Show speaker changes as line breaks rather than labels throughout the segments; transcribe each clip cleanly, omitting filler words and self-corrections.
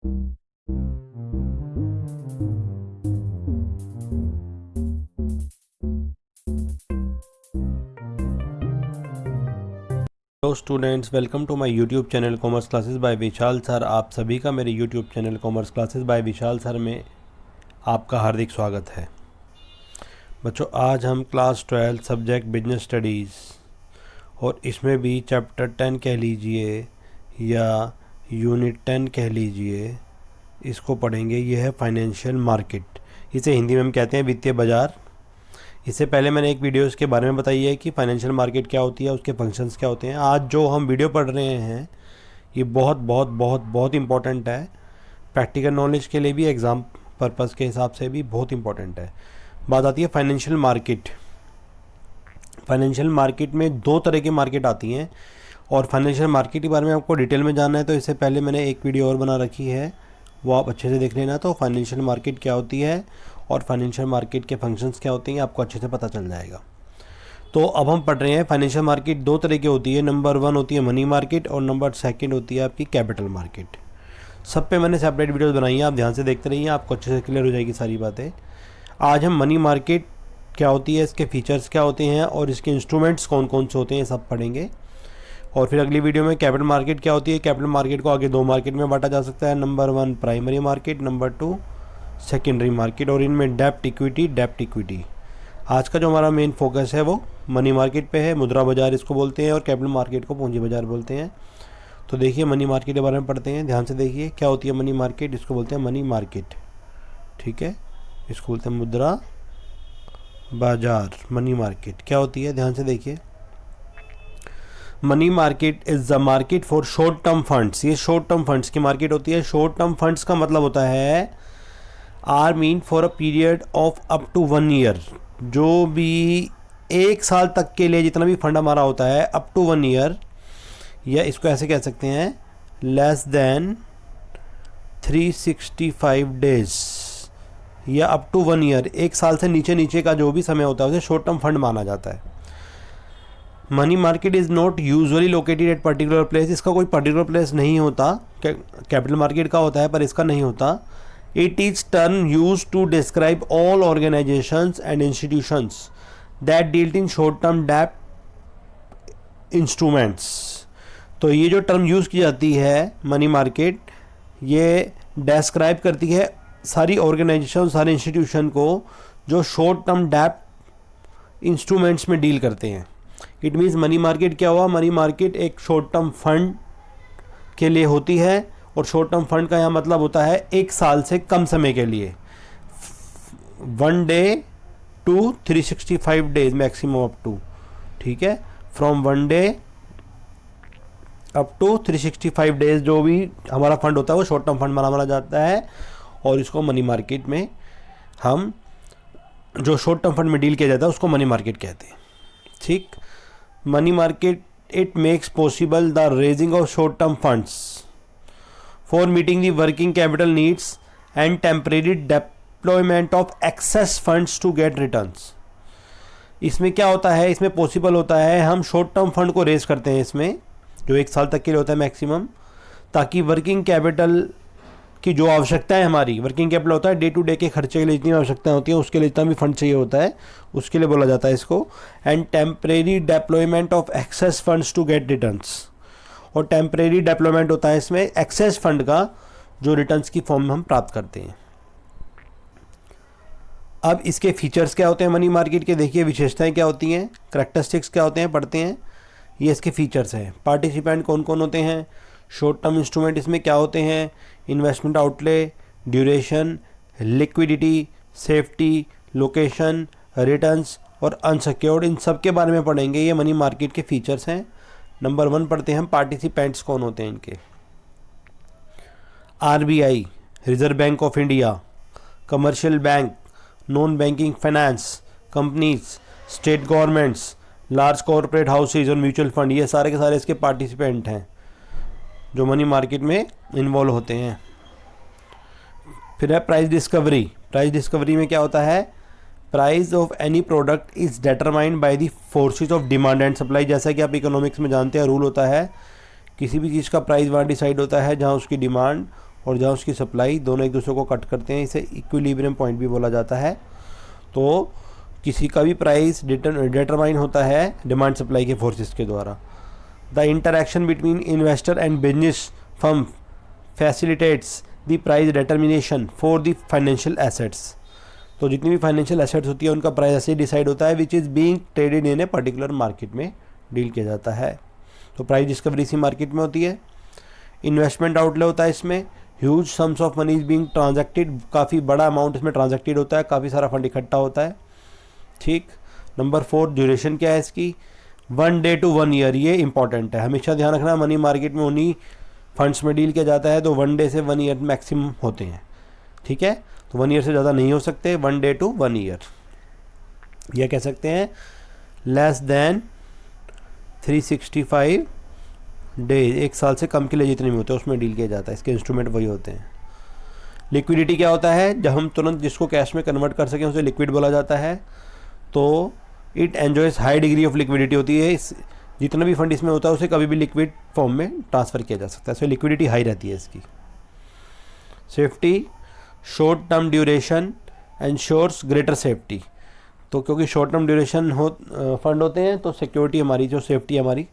Hello students, welcome to my YouTube channel commerce classes by Vishal sir. आप सभी का मेरे YouTube channel commerce classes by Vishal sir में आपका हार्दिक स्वागत है। बच्चों, आज हम क्लास 12 सब्जेक्ट बिजनेस स्टडीज़ और इसमें भी चैप्टर 10 कह लीजिए या यूनिट 10 कह लीजिए, इसको पढ़ेंगे। यह है फाइनेंशियल मार्केट। इसे हिंदी में हम कहते हैं वित्तीय बाज़ार। इससे पहले मैंने एक वीडियो इसके बारे में बताई है कि फाइनेंशियल मार्केट क्या होती है, उसके फंक्शंस क्या होते हैं। आज जो हम वीडियो पढ़ रहे हैं ये बहुत बहुत बहुत बहुत इम्पॉर्टेंट है। प्रैक्टिकल नॉलेज के लिए भी, एग्ज़ाम पर्पज़ के हिसाब से भी बहुत इम्पॉर्टेंट है। बात आती है फाइनेंशियल मार्केट। फाइनेंशियल मार्केट में दो तरह की मार्केट आती हैं और फाइनेंशियल मार्केट के बारे में आपको डिटेल में जानना है तो इससे पहले मैंने एक वीडियो और बना रखी है, वो आप अच्छे से देख लेना। तो फाइनेंशियल मार्केट क्या होती है और फाइनेंशियल मार्केट के फंक्शंस क्या होते हैं आपको अच्छे से पता चल जाएगा। तो अब हम पढ़ रहे हैं फाइनेंशियल मार्केट दो तरह की होती है। नंबर 1 होती है मनी मार्केट और नंबर 2 होती है आपकी कैपिटल मार्केट। सब पे मैंने सेपरेट वीडियोस बनाई हैं, आप ध्यान से देखते रहिए, आपको अच्छे से क्लियर हो जाएगी सारी बातें। आज हम मनी मार्केट क्या होती है, इसके फीचर्स क्या होते हैं और इसके इंस्ट्रूमेंट्स कौन कौन से होते हैं, सब पढ़ेंगे। और फिर अगली वीडियो में कैपिटल मार्केट क्या होती है। कैपिटल मार्केट को आगे दो मार्केट में बांटा जा सकता है। Number 1 primary market, number 2 secondary market, और इनमें डेप्ट इक्विटी। आज का जो हमारा मेन फोकस है वो मनी मार्केट पे है। मुद्रा बाजार इसको बोलते हैं और कैपिटल मार्केट को पूंजी बाजार बोलते हैं। तो देखिए मनी मार्केट के बारे में पढ़ते हैं, ध्यान से देखिए क्या होती है मनी मार्केट। इसको बोलते हैं मनी मार्केट, ठीक है। इसको बोलते हैं मुद्रा बाजार। मनी मार्केट क्या होती है, ध्यान से देखिए। Money market is the market for short term funds. ये शॉर्ट टर्म फंड्स की मार्केट होती है। शॉर्ट टर्म फंड्स का मतलब होता है are mean for a period of up to 1 year. जो भी 1 साल तक के लिए जितना भी फंड हमारा होता है अप टू 1 ईयर, या इसको ऐसे कह सकते हैं लेस देन 365 डेज, या अप टू 1 ईयर, 1 साल से नीचे का जो भी समय होता है उसे शॉर्ट टर्म फंड माना जाता है। Money market is not usually located at particular place. इसका कोई पर्टिकुलर प्लेस नहीं होता। कैपिटल मार्केट का होता है पर इसका नहीं होता। It is term used to describe all organizations and institutions that deal in short-term debt instruments। तो ये जो टर्म यूज़ की जाती है मनी मार्केट, ये डिस्क्राइब करती है सारी ऑर्गेनाइजेशन, सारे इंस्टीट्यूशन को जो शॉर्ट टर्म डेप्ट इंस्ट्रूमेंट्स में डील करते हैं। इट मीन्स मनी मार्केट क्या हुआ, मनी मार्केट एक शॉर्ट टर्म फंड के लिए होती है और शॉर्ट टर्म फंड का यहाँ मतलब होता है 1 साल से कम समय के लिए, 1 day to 365 days maximum up to, ठीक है। From 1 day up to 365 days जो भी हमारा फंड होता है वो शॉर्ट टर्म फंड माना जाता है। और इसको मनी मार्केट में हम जो शॉर्ट टर्म फंड में डील किया जाता है उसको मनी मार्केट कहते हैं, ठीक। Money market it makes possible the raising of short term funds for meeting the working capital needs and temporary deployment of excess funds to get returns। इसमें क्या होता है, इसमें पॉसिबल होता है हम शॉर्ट टर्म फंड को रेज करते हैं इसमें, जो 1 साल तक के लिए होता है मैक्सिमम, ताकि वर्किंग कैपिटल की जो आवश्यकता है हमारी, वर्किंग कैपिटल होता है डे टू डे के खर्चे के लिए जितनी आवश्यकताएं होती हैं उसके लिए जितना भी फंड चाहिए होता है उसके लिए बोला जाता है इसको। And temporary deployment of excess funds to get returns. और टेम्परेरी डेप्लॉयमेंट होता है इसमें एक्सेस फंड का जो रिटर्न्स की फॉर्म में हम प्राप्त करते हैं। अब इसके फीचर्स क्या होते हैं मनी मार्केट के, देखिए विशेषताएं क्या होती हैं, करैक्टरिस्टिक्स क्या होते हैं, पढ़ते हैं। ये इसके फीचर्स हैं। पार्टिसिपेंट कौन कौन होते हैं, शॉर्ट टर्म इंस्ट्रूमेंट इसमें क्या होते हैं, investment outlay, duration, liquidity, safety, location, returns और अनसिक्योर्ड, इन सब के बारे में पढ़ेंगे। ये मनी मार्केट के फीचर्स हैं। नंबर 1 पढ़ते हैं हम, पार्टिसिपेंट्स कौन होते हैं इनके। RBI, reserve bank of India, commercial bank, non banking finance companies, state governments, large corporate houses और म्यूचुअल फंड, ये सारे के सारे इसके पार्टिसिपेंट हैं जो मनी मार्केट में इन्वॉल्व होते हैं। फिर है प्राइस डिस्कवरी। प्राइस डिस्कवरी में क्या होता है, price of any product is determined by the forces of demand and supply. जैसा कि आप इकोनॉमिक्स में जानते हैं रूल होता है, किसी भी चीज़ का प्राइस वहाँ डिसाइड होता है जहाँ उसकी डिमांड और जहाँ उसकी सप्लाई, दोनों एक दूसरे को कट करते हैं। इसे इक्विलिब्रियम पॉइंट भी बोला जाता है। तो किसी का भी प्राइस डिटरमाइन होता है डिमांड सप्लाई के फोर्सेस के द्वारा। The interaction between investor and business firm facilitates the price determination for the financial assets. तो जितनी भी फाइनेंशियल एसेट्स होती है उनका प्राइस ऐसे डिसाइड होता है which is being traded in a particular market में डील किया जाता है। तो प्राइस डिस्कवरी इसी मार्केट में होती है। इन्वेस्टमेंट आउटले होता है इसमें, huge sums of money is being transacted, काफ़ी बड़ा अमाउंट इसमें ट्रांजैक्टेड होता है, काफ़ी सारा फंड इकट्ठा होता है। ठीक। नंबर 4, ड्यूरेशन क्या है इसकी, 1 डे to 1 ईयर। ये इंपॉर्टेंट है, हमेशा ध्यान रखना। मनी मार्केट में उन्हीं फंड्स में डील किया जाता है, तो 1 डे से 1 ईयर मैक्सिमम होते हैं। ठीक है, तो 1 ईयर से ज़्यादा नहीं हो सकते, 1 डे to 1 ईयर। यह कह सकते हैं लेस देन 365 डेज, 1 साल से कम के लिए जितने भी होते हैं उसमें डील किया जाता है। इसके इंस्ट्रूमेंट वही होते हैं। लिक्विडिटी क्या होता है, जब हम तुरंत जिसको कैश में कन्वर्ट कर सकें उसे लिक्विड बोला जाता है। तो it enjoys high degree of liquidity होती है। इस जितना भी फंड इसमें होता है उसे कभी भी लिक्विड फॉर्म में ट्रांसफ़र किया जा सकता है, सो लिक्विडिटी हाई रहती है इसकी। Safety, short term duration ensures greater safety. तो क्योंकि शॉर्ट टर्म ड्यूरेशन फंड होते हैं तो सिक्योरिटी हमारी, जो सेफ्टी हमारी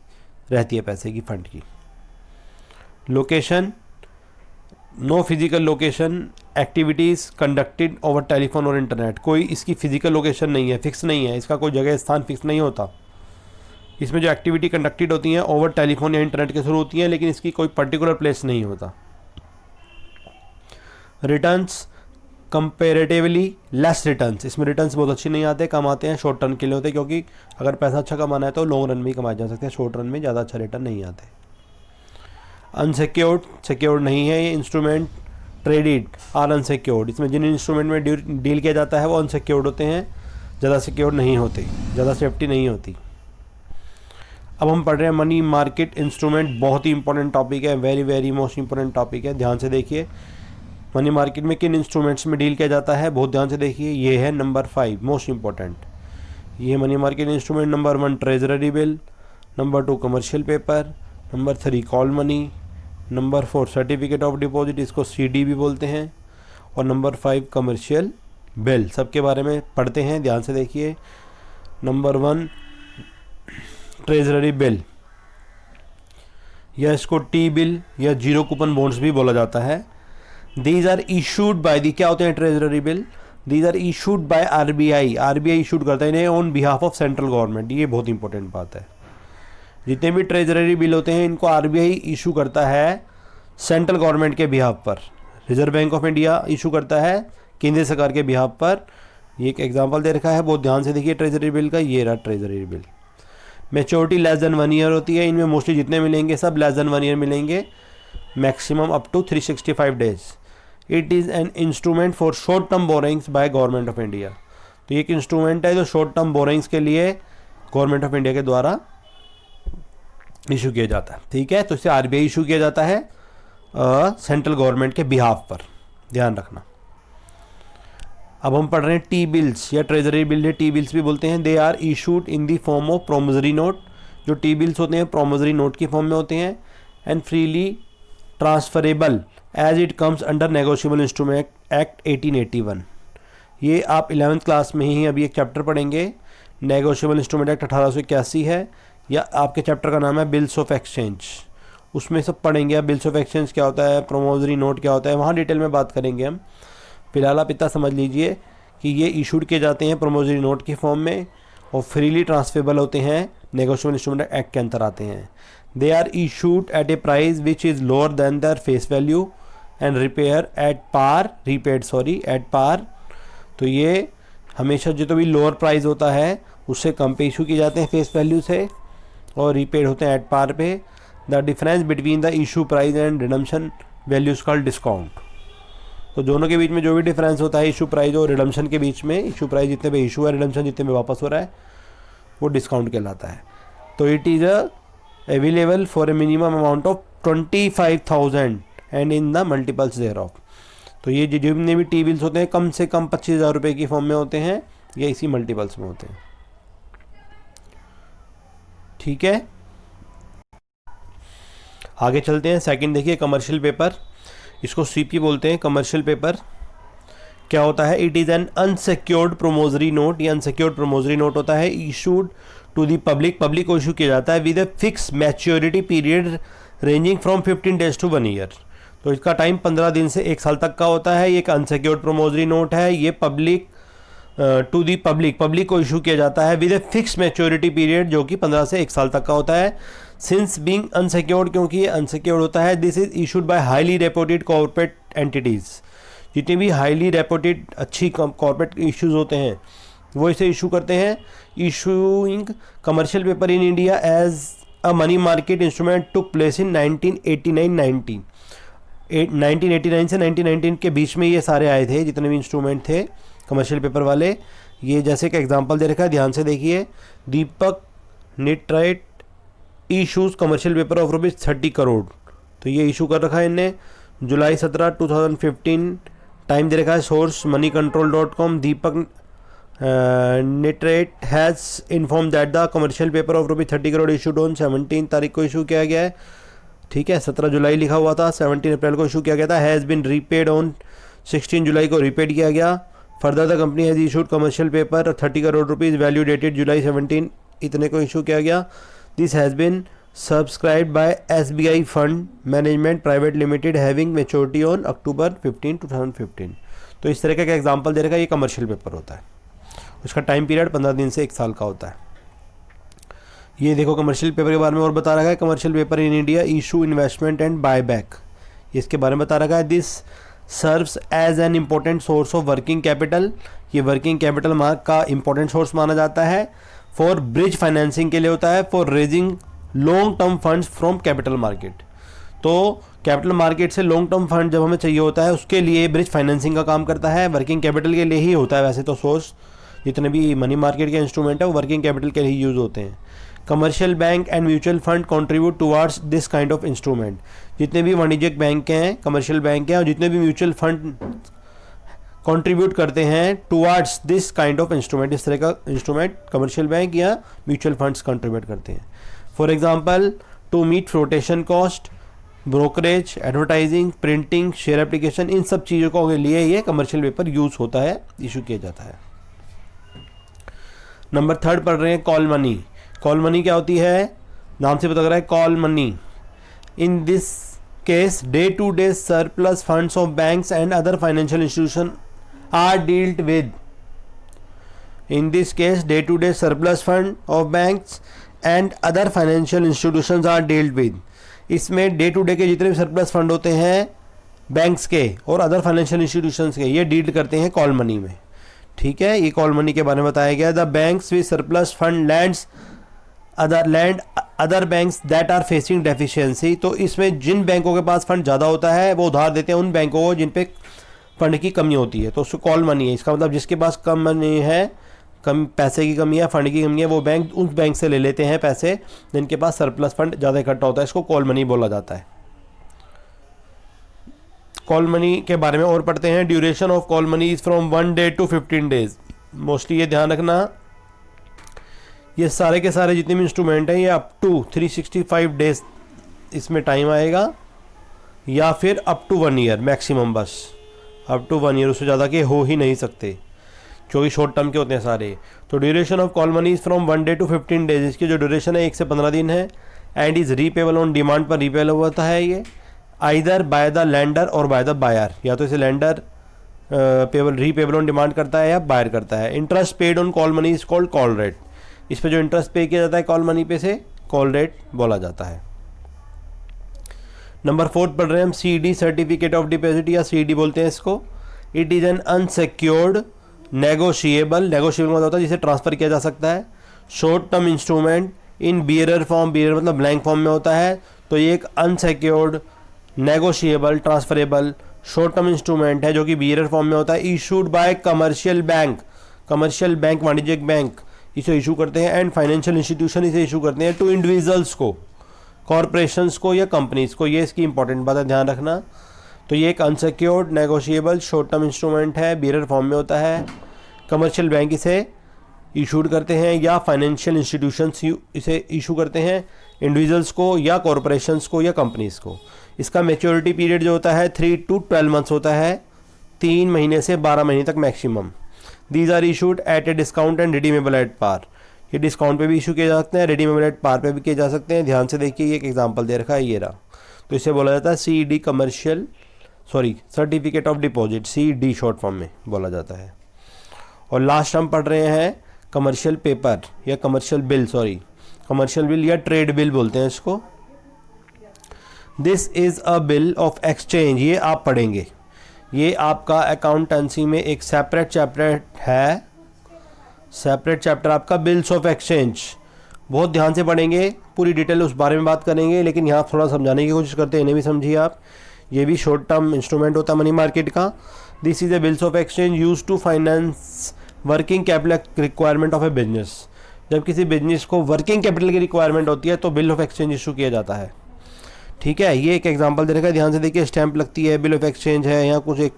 रहती है पैसे की, फंड की। Location, no physical location activities conducted over telephone और इंटरनेट। कोई इसकी फिजिकल लोकेशन नहीं है, फिक्स नहीं है, इसका कोई जगह स्थान फिक्स नहीं होता। इसमें जो एक्टिविटी कंडक्टेड होती हैं ओवर टेलीफोन या इंटरनेट के थ्रू होती हैं, लेकिन इसकी कोई पर्टिकुलर प्लेस नहीं होता। Returns, comparatively less returns. इसमें रिटर्न्स बहुत अच्छे नहीं आते, कम आते हैं, शॉर्ट टर्म के लिए होते हैं, क्योंकि अगर पैसा अच्छा कमाना है तो लॉन्ग रन में ही कमाए जा सकते हैं, शॉर्ट रन में ज़्यादा अच्छा रिटर्न नहीं आते। अनसिक्योर्ड, सिक्योर्ड नहीं है ये इंस्ट्रूमेंट। ट्रेडेड आर अनसिक्योर्ड, इसमें जिन इंस्ट्रूमेंट में डील किया जाता है वो अनसिक्योर्ड होते हैं, ज़्यादा सिक्योर्ड नहीं होते, ज़्यादा सेफ्टी नहीं होती। अब हम पढ़ रहे हैं मनी मार्केट इंस्ट्रूमेंट, बहुत ही इंपॉर्टेंट टॉपिक है, very very most important topic है। ध्यान से देखिए मनी मार्केट में किन इंस्ट्रूमेंट्स में डील किया जाता है, बहुत ध्यान से देखिए। ये है नंबर 5 मोस्ट इंपॉर्टेंट। ये money market instrument number 1 treasury bill, number 2 commercial paper, number 3 call money, number 4 certificate of deposit, इसको CD भी बोलते हैं, और नंबर 5 कमर्शियल बिल। सबके बारे में पढ़ते हैं, ध्यान से देखिए। नंबर 1 ट्रेजरी बिल, या इसको T बिल या जीरो कूपन बॉन्ड्स भी बोला जाता है। These are issued by the, क्या होते हैं treasury bill, these are issued by RBI। RBI इशूड करता है इन्हें on behalf of central government. ये बहुत इंपॉर्टेंट बात है। जितने भी ट्रेजरी बिल होते हैं इनको RBI इशू करता है सेंट्रल गवर्नमेंट के बिहाफ पर। Reserve bank of India issue करता है केंद्रीय सरकार के बिहाफ पर। ये एक एग्जांपल दे रखा है, बहुत ध्यान से देखिए ट्रेजरी बिल का। ये रहा treasury bill. Maturity less than 1 year होती है, इनमें मोस्टली जितने मिलेंगे सब लेस देन 1 ईयर मिलेंगे, maximum up to 365 days. It is an instrument for short term borrowings by government of India. तो ये एक इंस्ट्रूमेंट है जो शॉर्ट टर्म बोरिंग्स के लिए गवर्नमेंट ऑफ इंडिया के द्वारा इशू किया जाता है। ठीक है, तो इसे RBI इशू किया जाता है सेंट्रल गवर्नमेंट के बिहाफ पर, ध्यान रखना। अब हम पढ़ रहे हैं T बिल्स या ट्रेजरी बिल, है T बिल्स भी बोलते हैं। They are issued in the form of promissory note. जो T बिल्स होते हैं प्रोमिसरी नोट की फॉर्म में होते हैं, and freely transferable as it comes under negotiable instrument act 1881। ये आप 11th क्लास में ही अभी एक चैप्टर पढ़ेंगे, नेगोशिएबल इंस्ट्रूमेंट एक्ट 1881 है, या आपके चैप्टर का नाम है बिल्स ऑफ एक्सचेंज। उसमें सब पढ़ेंगे आप, बिल्स ऑफ एक्सचेंज क्या होता है, प्रोमोजरी नोट क्या होता है, वहाँ डिटेल में बात करेंगे हम। फिलहाल आप इतना समझ लीजिए कि ये इशूड किए जाते हैं प्रोमोजरी नोट की फॉर्म में और फ्रीली ट्रांसफरेबल होते हैं, नेगोशिएबल इंस्ट्रूमेंट एक्ट के अंतर आते हैं। They are issued at a price which is lower than their face value and repaid at par. तो ये हमेशा जो तो भी लोअर प्राइस होता है उससे कम पे इशू किए जाते हैं फेस वैल्यू से, और रीपेड होते हैं एट पार पे। The difference between the issue price and redemption values called discount. तो दोनों के बीच में जो भी डिफरेंस होता है इशू प्राइस और रिडम्पशन के बीच में, इशू प्राइस जितने पे इशू है, रिडम्पशन जितने में वापस हो रहा है, वो डिस्काउंट कहलाता है। तो it is available for a minimum amount of 25,000 and in the multiples thereof. तो ये जितने भी T बिल्स होते हैं कम से कम 25,000 रुपये की फॉर्म में होते हैं, या इसी मल्टीपल्स में होते हैं। ठीक है, आगे चलते हैं। सेकंड देखिए कमर्शियल पेपर। इसको सीपी बोलते हैं, कमर्शियल पेपर। क्या होता है? It is an unsecured promissory note. ये अनसिक्योर्ड प्रोमोजरी नोट होता है, issued to the public, public को इशू किया जाता है with a fix maturity period ranging from 15 days to 1 year. तो इसका टाइम 15 दिन से 1 साल तक का होता है। ये एक अनसिक्योर्ड प्रोमोजरी नोट है। ये public to the public, public को इशू किया जाता है with a fix maturity period, जो कि 15 से 1 साल तक का होता है। सिंस बीइंग अनसिक्योर्ड, क्योंकि ये अनसिक्योर्ड होता है, this is issued by highly reputed corporate entities. जितनी भी हाईली रेपुटेड अच्छी कॉर्पोरेट इश्यूज होते हैं वो इसे इशू करते हैं। Issuing commercial paper in India as a money market instrument took place in 1989 से 1919 के बीच में ये सारे आए थे, जितने भी इंस्ट्रूमेंट थे कमर्शियल पेपर वाले। ये जैसे कि एग्जांपल दे रखा है, ध्यान से देखिए। Deepak Nitrite issues commercial paper of ₹30 crore. तो ये इशू कर रखा है इनने जुलाई 17, 2015। टाइम दे रखा है, source moneycontrol.com। Deepak Nitrite has inform that the commercial paper of ₹30 crore issued on 17 तारीख को इशू किया गया है। ठीक है, 17 जुलाई लिखा हुआ था, 17 अप्रैल को इशू किया गया था। हैज़ बिन रीपेड ऑन 16 जुलाई को रीपेड किया गया। Further the company has issued commercial paper 30 crore rupees value dated July 17 इतने को इशू किया गया। This has been subscribed by SBI fund management private limited having maturity on October 15, 2015। तो इस तरह का एग्जाम्पल दे रखा है, ये कमर्शियल पेपर होता है। उसका टाइम पीरियड 15 दिन से 1 साल का होता है। ये देखो कमर्शियल पेपर के बारे में और बता रखा है, commercial paper in India issue investment and buyback, इसके बारे में बता रखा है। This serves as an important source of working capital. ये वर्किंग कैपिटल का इंपॉर्टेंट सोर्स माना जाता है। फॉर ब्रिज फाइनेंसिंग के लिए होता है। For raising long term funds from capital market. तो कैपिटल मार्केट से लॉन्ग टर्म फंड जब हमें चाहिए होता है, उसके लिए ब्रिज फाइनेंसिंग का काम करता है। वर्किंग कैपिटल के लिए ही होता है वैसे तो सोर्स, जितने भी मनी मार्केट के इंस्ट्रूमेंट है वो वर्किंग कैपिटल के लिए ही यूज़ होते हैं। Commercial bank and mutual fund contribute towards this kind of instrument. जितने भी वाणिज्यिक बैंक हैं, कमर्शियल बैंक हैं, और जितने भी म्यूचुअल फंड कंट्रीब्यूट करते हैं towards this kind of instrument, इस तरह का इंस्ट्रूमेंट कमर्शियल बैंक या म्यूचुअल फंड्स कंट्रीब्यूट करते हैं। For example, to meet flotation cost, brokerage, advertising, printing, share application, इन सब चीज़ों के लिए ये कमर्शियल पेपर यूज़ होता है, इशू किया जाता है। नंबर 3 पढ़ रहे हैं, कॉल मनी। कॉल मनी क्या होती है? नाम से पता लग रहा है, call money. In this case day to day surplus funds of banks and other financial institution are dealt with. In this case day to day surplus fund of banks and other financial institutions are dealt with. इसमें day to day के जितने भी surplus fund होते हैं banks के और other financial institutions के, ये डील करते हैं कॉल मनी में। ठीक है, ये कॉल मनी के बारे में बताया गया। The banks with surplus fund lends other banks that are facing deficiency. तो इसमें जिन बैंकों के पास फंड ज़्यादा होता है वो उधार देते हैं उन बैंकों को जिन पे फंड की कमी होती है, तो उसको कॉल मनी है। इसका मतलब जिसके पास कम मनी है, कम पैसे की कमी है, फंड की कमी है, वो बैंक उस बैंक से ले लेते हैं पैसे जिनके पास सरप्लस फंड ज़्यादा इकट्ठा होता है, इसको कॉल मनी बोला जाता है। कॉल मनी के बारे में और पढ़ते हैं। Duration of call money is from 1 day to 15 days. Mostly ये ध्यान रखना, ये सारे के सारे जितने भी इंस्ट्रूमेंट हैं ये अप टू 365 डेज इसमें टाइम आएगा, या फिर अप टू 1 ईयर मैक्सिमम, बस अप टू 1 ईयर, उससे ज़्यादा के हो ही नहीं सकते क्योंकि शॉर्ट टर्म के होते हैं सारे। तो duration of call money is from 1 day to 15 days. इसकी जो ड्यूरेशन है 1 से 15 दिन है। And is repayable on demand पर रीपेबल होता है ये, आइदर बाय द लैंडर और बाय द बायर। या तो इसे lender payable repayable on demand करता है या बायर करता है। Interest paid on call money is called call rate. इस पे जो इंटरेस्ट पे किया जाता है कॉल मनी पे से कॉल रेट बोला जाता है। नंबर 4 पढ़ रहे हैं हम, CD सर्टिफिकेट ऑफ डिपॉजिट या CD बोलते हैं इसको। It is an unsecured negotiable, negotiable मतलब होता है जिसे ट्रांसफ़र किया जा सकता है, short term instrument in bearer form, bearer मतलब ब्लैंक फॉर्म में होता है। तो ये एक unsecured negotiable transferable short term instrument है जो कि बियरर फॉर्म में होता है। Issued by commercial bank, commercial bank वाणिज्यिक बैंक इसे इशू करते हैं, एंड फाइनेंशियल इंस्टीट्यूशन इसे इशू करते हैं टू इंडिविजुअल्स को, कॉरपोरेशंस को या कंपनीज को। ये इसकी इंपॉर्टेंट बात है, ध्यान रखना। तो ये एक unsecured negotiable short term instrument है, बियरर फॉर्म में होता है। कमर्शियल बैंक इसे इशूड करते हैं या फाइनेंशियल इंस्टीट्यूशंस इसे इशू करते हैं, इंडिविजुअल्स को या कॉरपोरेशंस को या कंपनीज को। इसका मेच्योरिटी पीरियड जो होता है 3 to 12 मंथ्स होता है, 3 महीने से 12 महीने तक maximum. These are issued at a discount and redeemable at par. ये डिस्काउंट पे भी इशू किए जा सकते हैं, रिडीमेबल एट पार पे भी किए जा सकते हैं। ध्यान से देखिए, ये एक एग्जांपल दे रखा है, ये रहा। तो इसे बोला जाता है CD commercial certificate of deposit, CD short form में बोला जाता है। और लास्ट हम पढ़ रहे हैं कमर्शियल पेपर या कमर्शियल बिल, कमर्शियल बिल या ट्रेड बिल बोलते हैं इसको। This is a bill of exchange, ये आप पढ़ेंगे, ये आपका अकाउंटेंसी में एक सेपरेट चैप्टर है, सेपरेट चैप्टर आपका बिल्स ऑफ एक्सचेंज। बहुत ध्यान से पढ़ेंगे, पूरी डिटेल उस बारे में बात करेंगे, लेकिन यहाँ थोड़ा समझाने की कोशिश करते हैं, इन्हें भी समझिए आप। ये भी शॉर्ट टर्म इंस्ट्रूमेंट होता है मनी मार्केट का। This is a bills of exchange use to finance working capital requirement of a business. जब किसी बिजनेस को वर्किंग कैपिटल की रिक्वायरमेंट होती है तो बिल ऑफ एक्सचेंज इशू किया जाता है। ठीक है, ये एक एग्जांपल दे रखा है, ध्यान से देखिए। स्टैंप लगती है, बिल ऑफ एक्सचेंज है, यहाँ कुछ एक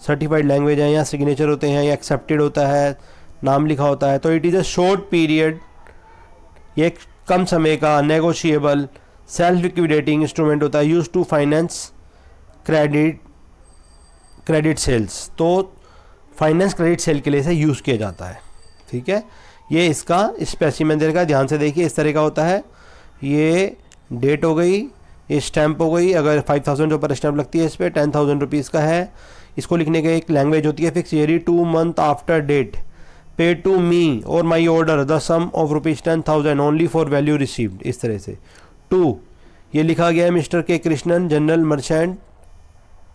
सर्टिफाइड लैंग्वेज है, यहाँ सिग्नेचर होते हैं, या एक्सेप्टेड होता है, नाम लिखा होता है। तो it is a short period, ये कम समय का नेगोशिएबल सेल्फ लिक्विडेटिंग इंस्ट्रूमेंट होता है, use to finance credit sales. तो फाइनेंस क्रेडिट सेल के लिए इसे यूज़ किया जाता है। ठीक है, ये इसका स्पेसिमेन दे रखा है, ध्यान से देखिए। इस तरह का होता है, ये डेट हो गई, ये स्टैंप हो गई, अगर 5000 ऊपर स्टैंप लगती है इस पर 10,000 रुपीज़ का है। इसको लिखने का एक लैंग्वेज होती है fix, yearly 2 month after date, pay to me और my order the sum of ₹10,000 only for value received. इस तरह से 2 ये लिखा गया है मिस्टर के कृष्णन, जनरल मर्चेंट,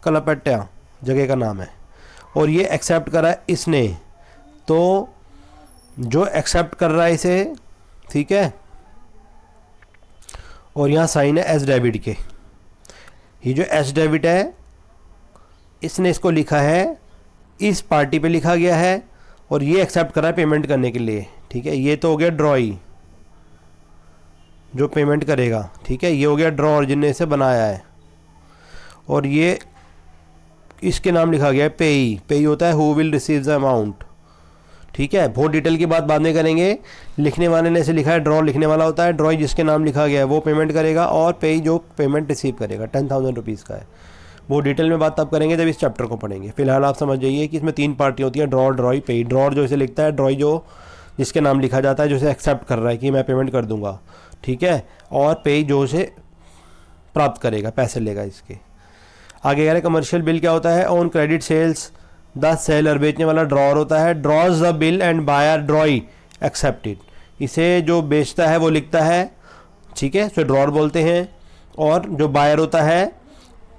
कलपट्टा जगह का नाम है, और ये एक्सेप्ट करा है इसने। तो जो एक्सेप्ट कर रहा है इसे, ठीक है, और यहाँ साइन है एस डेबिट के। ये जो एस डेबिट है इसने इसको लिखा है, इस पार्टी पे लिखा गया है, और ये एक्सेप्ट करा है पेमेंट करने के लिए। ठीक है, ये तो हो गया ड्रॉई जो पेमेंट करेगा। ठीक है, ये हो गया ड्रॉर जिनने इसे बनाया है, और ये इसके नाम लिखा गया है पेई। पेई होता है who will receive the amount. ठीक है, बहुत डिटेल की बात बाद में करेंगे। लिखने वाले ने इसे लिखा है, ड्रॉ लिखने वाला होता है, ड्रॉई जिसके नाम लिखा गया है वो पेमेंट करेगा, और पेई जो पेमेंट रिसीव करेगा 10,000 रुपीज़ का है। वो डिटेल में बात तब करेंगे जब इस चैप्टर को पढ़ेंगे। फिलहाल आप समझ जाइए कि इसमें 3 पार्टियाँ होती हैं, ड्रॉ, ड्रॉई, पेई। ड्रॉर जो इसे लिखता है, ड्रॉई जो जिसके नाम लिखा जाता है, जो इसे एक्सेप्ट कर रहा है कि मैं पेमेंट कर दूंगा। ठीक है, और पेई जो उसे प्राप्त करेगा, पैसे लेगा इसके। आगे कह रहे कमर्शियल बिल क्या होता है, on credit sales the seller, बेचने वाला ड्रॉर होता है, draws the bill and buyer drawee accepted. इसे जो बेचता है वो लिखता है, ठीक है, इसे ड्रॉर बोलते हैं, और जो बायर होता है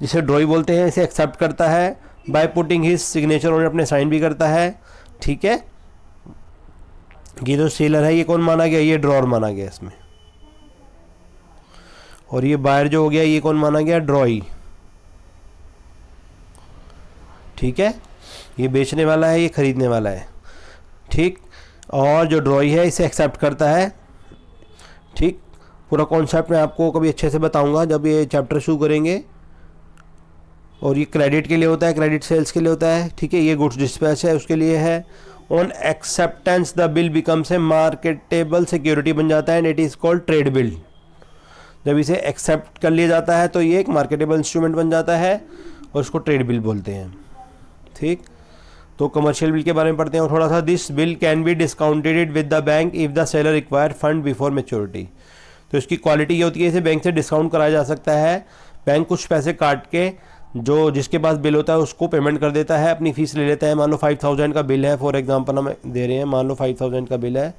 जिसे ड्रॉई बोलते हैं, इसे एक्सेप्ट करता है बाय पुटिंग हिज सिग्नेचर, और अपने साइन भी करता है। ठीक है, ये जो सेलर है ये कौन माना गया, ये ड्रॉर माना गया इसमें, और ये बायर जो हो गया ये कौन माना गया, ड्रॉई। ठीक है, ये बेचने वाला है, ये खरीदने वाला है। ठीक, और जो ड्रॉई है इसे एक्सेप्ट करता है। ठीक, पूरा कॉन्सेप्ट मैं आपको कभी अच्छे से बताऊंगा जब ये चैप्टर शुरू करेंगे। और ये क्रेडिट के लिए होता है, क्रेडिट सेल्स के लिए होता है। ठीक है, ये गुड्स डिस्पैच है उसके लिए है। On acceptance the bill becomes a marketable security बन जाता है, and it is called trade bill. जब इसे एक्सेप्ट कर लिया जाता है तो ये एक मार्केटेबल इंस्ट्रूमेंट बन जाता है, और इसको ट्रेड बिल बोलते हैं। ठीक, तो कमर्शियल बिल के बारे में पढ़ते हैं थोड़ा सा। This bill can be discounted with the bank if the seller require fund before maturity. तो इसकी क्वालिटी ये होती है, इसे बैंक से डिस्काउंट कराया जा सकता है। बैंक कुछ पैसे काट के जो जिसके पास बिल होता है उसको पेमेंट कर देता है, अपनी फ़ीस ले लेता है। मान लो 5,000 का बिल है, फॉर एग्जांपल हम दे रहे हैं, मान लो 5,000 का बिल है,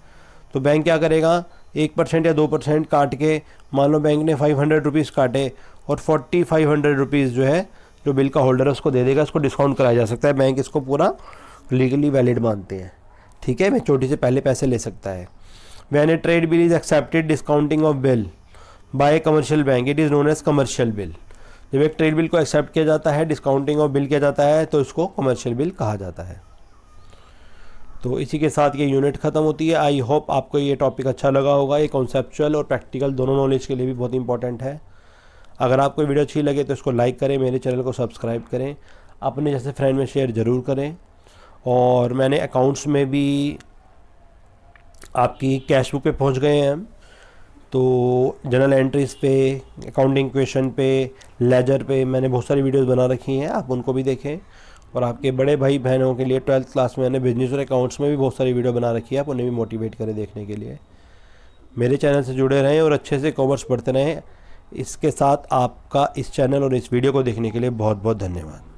तो बैंक क्या करेगा, 1% या 2% काट के, मान लो बैंक ने 500 रुपीज़ काटे, और 4,500 रुपीज़ जो है जो बिल का होल्डर है उसको दे देगा। इसको डिस्काउंट कराया जा सकता है, बैंक इसको पूरा लीगली वैलिड मानते हैं। ठीक है, मैच्योरिटी से पहले पैसे ले सकता है। When a trade bill is accepted discounting of bill by commercial bank, it is known as commercial bill. जब एक ट्रेड बिल को एक्सेप्ट किया जाता है, डिस्काउंटिंग ऑफ बिल किया जाता है, तो इसको कमर्शियल बिल कहा जाता है। तो इसी के साथ ये यूनिट ख़त्म होती है। आई होप आपको ये टॉपिक अच्छा लगा होगा। ये कॉन्सेप्चुअल और प्रैक्टिकल दोनों नॉलेज के लिए भी बहुत इंपॉर्टेंट है। अगर आपको वीडियो अच्छी लगे तो इसको लाइक करें, मेरे चैनल को सब्सक्राइब करें, अपने जैसे फ्रेंड में शेयर ज़रूर करें। और मैंने अकाउंट्स में भी आपकी कैश बुक पे पहुंच गए हैं हम, तो जनरल एंट्रीज पे, अकाउंटिंग क्वेश्चन पे, लेजर पे मैंने बहुत सारी वीडियोस बना रखी हैं, आप उनको भी देखें। और आपके बड़े भाई बहनों के लिए 12th क्लास में मैंने बिजनेस और अकाउंट्स में भी बहुत सारी वीडियो बना रखी है, आप उन्हें भी मोटिवेट करें देखने के लिए। मेरे चैनल से जुड़े रहें और अच्छे से कॉमर्स पढ़ते रहें। इसके साथ आपका इस चैनल और इस वीडियो को देखने के लिए बहुत बहुत धन्यवाद।